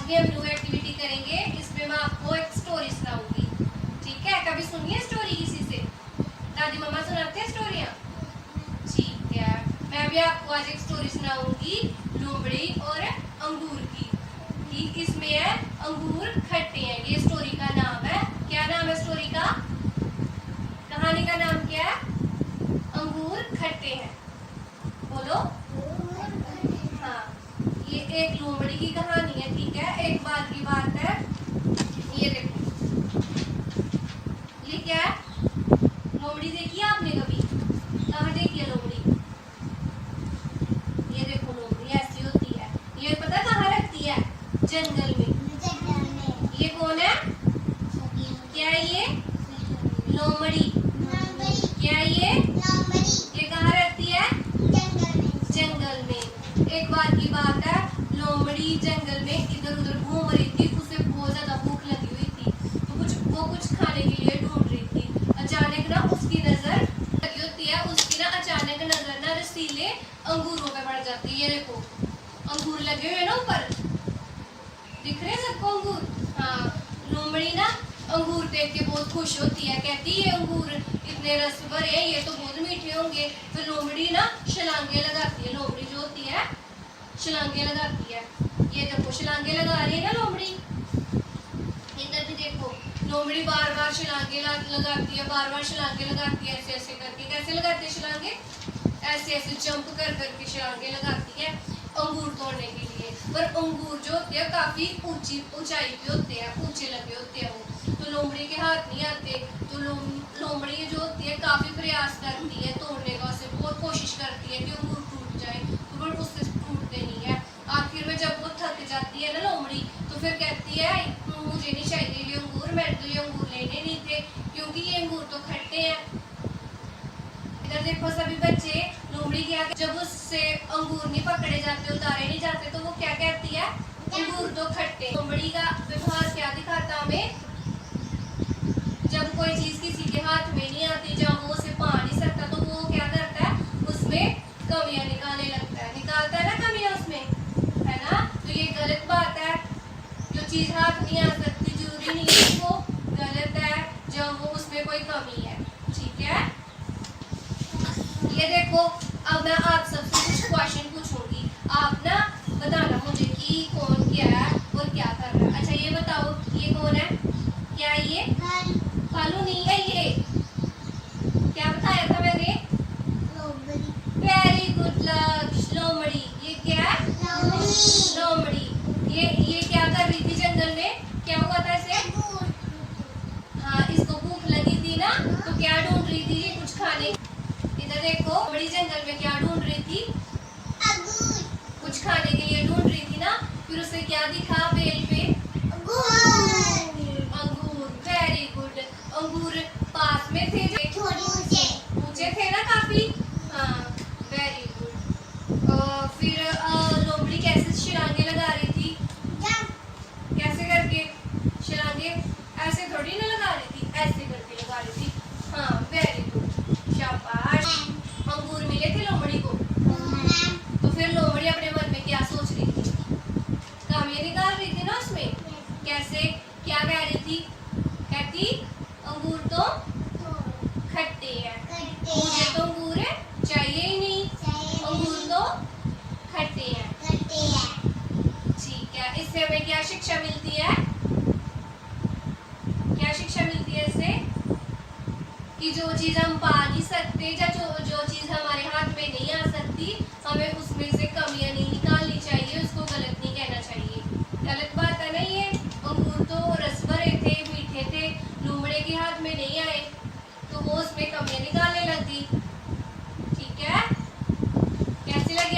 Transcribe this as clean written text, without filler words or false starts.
भी हम new activity करेंगे। इसमें मैं आपको एक स्टोरी सुनाऊंगी, ठीक है? कभी सुनी है स्टोरी किसी से? दादी मम्मा सुनाते हैं स्टोरियाँ? ठीक है, मैं भी आपको आज एक स्टोरी सुनाऊंगी लोमड़ी और अंगूर की। ठीक, इसमें है अंगूर खट्टे हैं, ये स्टोरी का नाम है। क्या नाम है स्टोरी का? कहानी का नाम क्या है? अंगूर खट्टे हैं। बोलो। हाँ, ये एक लोमड़ी की कहानी है, ठीक है? एक बार की बात है, ये देखो, ये क्या है? लोमड़ी देखी है आपने कभी? कहाँ देखी है लोमड़ी? ये देखो, लोमड़ी ऐसी होती है। ये पता कहाँ रहती है? जंगल में। ये कौन है? क्या है ये? लोमड़ी। क्या है ये? ये कहाँ रहती है? जंगल में। एक बार की बात है, लोमड़ी जंगल में इधर उधर घूम रही थी। उसे बहुत ज्यादा भूख लगी हुई थी, तो वो कुछ खाने के लिए ढूंढ रही थी। अचानक ना उसकी नजर लगी होती है, उसकी ना अचानक नजर ना रसीले अंगूरों पे पड़ जाती है। ये देखो, अंगूर लगे हुए ना ऊपर, दिख रहे हैं सबको अंगूर? हाँ, लोमड़ी ना अंगूर देख के बहुत खुश होती है, कहती है ये अंगूर इतने रस भरे हैं, ये तो बहुत मीठे होंगे। तो लोमड़ी ना छलांगे लगाती है। लोमड़ी जो होती है छलांगे लगाती है। ये देखो, छलांगे लगा रही है ना लोमड़ी। इधर भी देखो, लोमड़ी बार बार छलांगे लगाती है, बार बार छलांगे लगाती है, ऐसे ऐसे करके। कैसे लगाती है छलांगे? ऐसे ऐसे जंप कर करके छलांगे लगाती है अंगूर तोड़ने के लिए। पर अंगूर जो होते हैं काफी ऊंचाई पे होते हैं, ऊंचे लगे होते हैं वो, तो लोमड़ी के हाथ नहीं आते। तो लोमड़ी जो होती है काफी प्रयास करती है तोड़ने का, उसे बहुत कोशिश करती है कि अंगूर टूट जाए, तो बट उससे टूटते नहीं है। आखिर में जब वो थक जाती है ना लोमड़ी, तो फिर कहती है मुझे नहीं चाहिए ये अंगूर, मैंने तो ये अंगूर लेने नहीं थे, क्योंकि ये अंगूर तो खट्टे हैं। इधर देखो सभी बच्चे, लोमड़ी क्या, जब उससे अंगूर नहीं पकड़े जाते, उतारे नहीं जाते, तो वो क्या कहती है? अंगूर तो खट्टे। लोमड़ी का व्यवहार क्या दिखाता हमें? जब कोई चीज किसी के हाथ में नहीं आती, जब वो उसे पा नहीं सकता, तो वो क्या करता है? उसमें कमियां निकालने लगता है। निकालता है ना कमियां उसमें, है ना? तो ये गलत बात है। जो चीज हाथ नहीं आ सकती, जरूरी नहीं है कि वो गलत है जब वो उसमें कोई कमी है, ठीक है? ये देखो, अब मैं आप सबसे कुछ क्वेश्चन पूछूंगी, आप ना बताना मुझे कि कौन क्या है और क्या कर रहा है। अच्छा ये बताओ, ये कौन है? क्या ये? भालू नहीं है ये। क्या बताया था मैंने? वेरी गुड लक्ष्य, लोमड़ी। ये क्या है? लोमड़ी। ये क्या कर रही थी जंगल में? क्या हुआ था इसे? हाँ, इसको भूख लगी थी ना, तो क्या ढूंढ रही थी ये? कुछ खाने। इधर देखो, बड़ी जंगल में क्या ढूंढ रही थी? कुछ खाने के लिए ढूंढ रही थी ना। फिर उसे क्या दिखा बेल पे? अंगूर। Very good. अंगूर पास में थे, ऊंचे थे ना काफी। हाँ, वेरी गुड। फिर लोमड़ी कैसे छलांगे लगा रही थी? कैसे करके? छलांगे ऐसे थोड़ी ना लगा रही थी, ऐसे करके लगा रही थी। हाँ, वेरी गुड, शाबाश। अंगूर मिले थे लोमड़ी को, तो फिर लोमड़ी अपने मन में क्या सोच रही थी? कामियां निकाल रही थी ना उसमें। कैसे? क्या कह रही थी? कहती अंगूर तो खट्टे हैं, मुझे तो अंगूर चाहिए ही नहीं, अंगूर तो खट्टे हैं। ठीक है, इससे हमें क्या शिक्षा मिलती है? क्या शिक्षा मिलती है इससे? कि जो चीज हम पा नहीं सकते, या जो चीज हमारे हाथ में नहीं आ सकती, हमें उसमें से कमियां नहीं निकालनी चाहिए, उसको गलत नहीं कहना चाहिए। गलत बात है ना ये? अंगूर तो रस भरे थे, मीठे थे, लोमड़ी के हाथ में नहीं आए, तो वो उसमें कमियां निकालने लगी। ठीक है, कैसी लगी